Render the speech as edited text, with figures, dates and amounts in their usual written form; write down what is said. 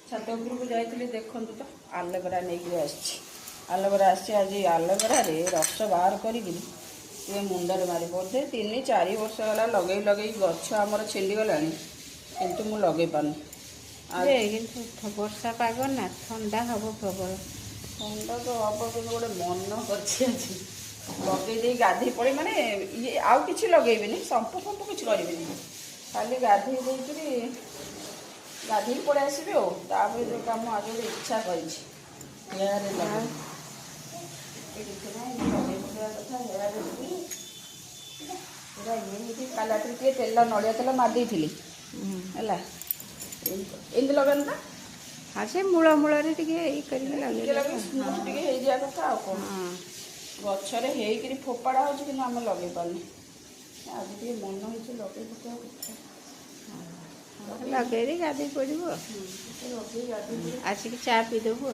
छात उपरको जाइए देखु तो आलोवेरा नहीं आलोवेरा आसी आज आलोवेरारे रस बाहर करी मुंडे मारी बोधे 3-4 वर्ष है लगे लगे गछ आमर छिंडीगला किंतु मु लगे पानी वर्षा पाग ना ठंडा हम प्रबल ठंडा तो हम कि गोटे मन कर लगे गाधे पड़े माने ये आउ कि लगे संपू फंपू किसी करें खाली गाधे गाधे पड़े आसबे और जो कम आज गोटे इच्छा कर काला तेल नड़िया तेल मारी है एमती लगन ना हाँ से मूल मूल लगे कथा गचरे होकर फोपाड़ा हो आम लगे पानी आज टे मन हो लगे लगे गाधे पड़ो लगे गाधे आसिक चा पीदेबू।